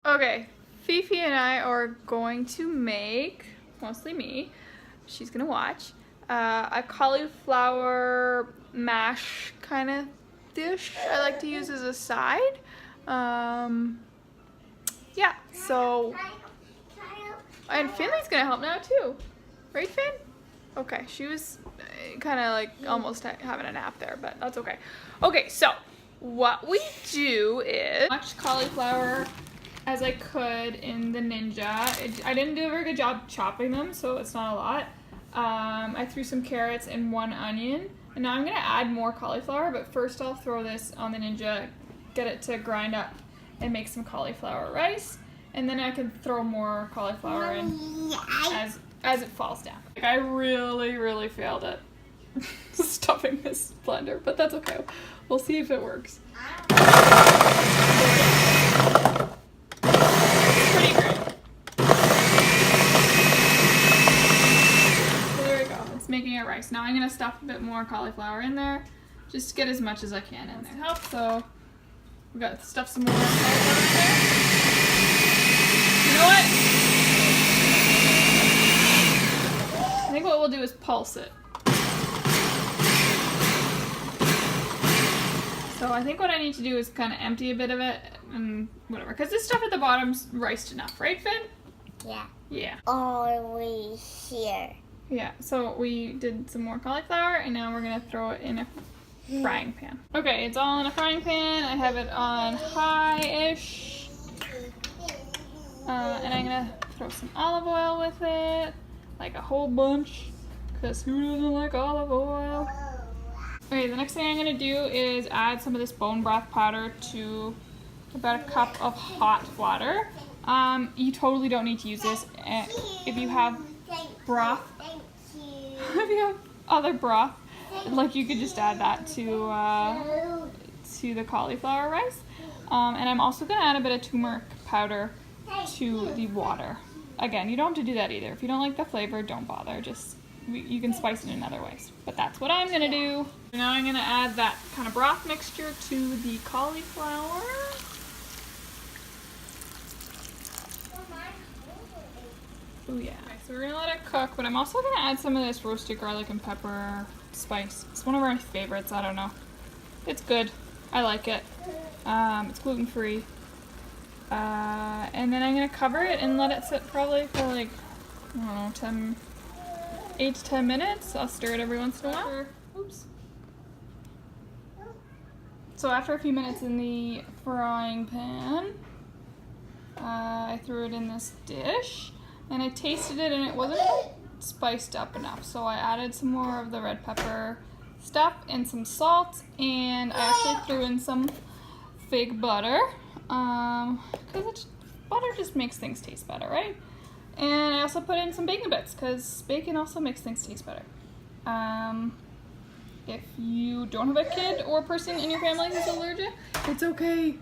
Okay, Fifi and I are going to make, mostly me, she's gonna watch, a cauliflower mash kind of dish I like to use as a side. Yeah, so, and Finley's gonna help now too. Right, Finn? Okay, she was kind of like almost having a nap there, but that's okay. Okay, so what we do is much cauliflower as I could in the Ninja. I didn't do a very good job chopping them, so it's not a lot. I threw some carrots and 1 onion, and now I'm gonna add more cauliflower, but first I'll throw this on the Ninja, get it to grind up and make some cauliflower rice, and then I can throw more cauliflower in as it falls down. Like, I really failed at stuffing this blender, but that's okay. We'll see if it works. Pretty great. So there we go. It's making it rice. Now I'm gonna stuff a bit more cauliflower in there, just to get as much as I can in there. Help. So we got to stuff some more cauliflower in there. You know what? I think what we'll do is pulse it. So I think what I need to do is kind of empty a bit of it and whatever, because this stuff at the bottom's riced enough, right, Finn? Yeah. Yeah. All the way here. Yeah, so we did some more cauliflower, and now we're gonna throw it in a frying pan. Okay, it's all in a frying pan. I have it on high-ish. And I'm gonna throw some olive oil with it, like a whole bunch, because who doesn't like olive oil? Okay, the next thing I'm gonna do is add some of this bone broth powder to about a cup of hot water. You totally don't need to use this. If you have broth, if you have other broth, like you could just add that to the cauliflower rice. And I'm also gonna add a bit of turmeric powder to the water. Again, you don't have to do that either. If you don't like the flavor, don't bother. Just you can spice it in other ways. But that's what I'm gonna do. Now I'm gonna add that kind of broth mixture to the cauliflower. Oh yeah. Okay, so we're gonna let it cook, but I'm also gonna add some of this roasted garlic and pepper spice. It's one of our favorites, I don't know. It's good. I like it. It's gluten-free. And then I'm gonna cover it and let it sit probably for like, I don't know, 8 to 10 minutes. I'll stir it every once in a while. Oops. So after a few minutes in the frying pan, I threw it in this dish, and I tasted it and it wasn't spiced up enough. So I added some more of the red pepper stuff and some salt, and I actually threw in some fig butter, because butter just makes things taste better, right? And I also put in some bacon bits, because bacon also makes things taste better. If you don't have a kid or person in your family who's allergic, it's okay.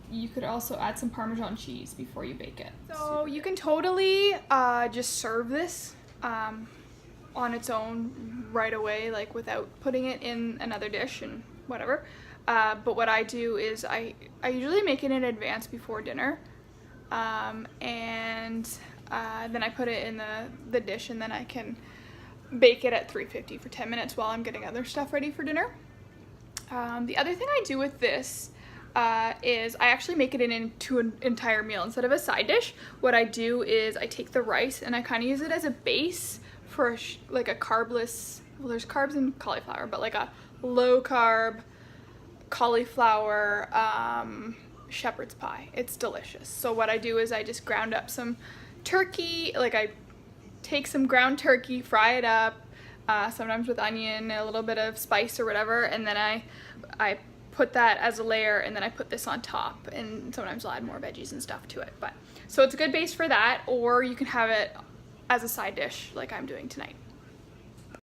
You could also add some Parmesan cheese before you bake it. So you can totally just serve this on its own right away, like without putting it in another dish and whatever. But what I do is I usually make it in advance before dinner. And then I put it in the dish, and then I can bake it at 350 for 10 minutes while I'm getting other stuff ready for dinner. The other thing I do with this is I actually make it into an entire meal instead of a side dish. What I do is I take the rice and I kind of use it as a base for like a carbless, well, there's carbs in cauliflower, but like a low carb cauliflower shepherd's pie. It's delicious. So what I do is I just ground up some turkey, like I take some ground turkey, fry it up, sometimes with onion, a little bit of spice or whatever, and then I put that as a layer, and then I put this on top, and sometimes I'll add more veggies and stuff to it. But so it's a good base for that, or you can have it as a side dish like I'm doing tonight.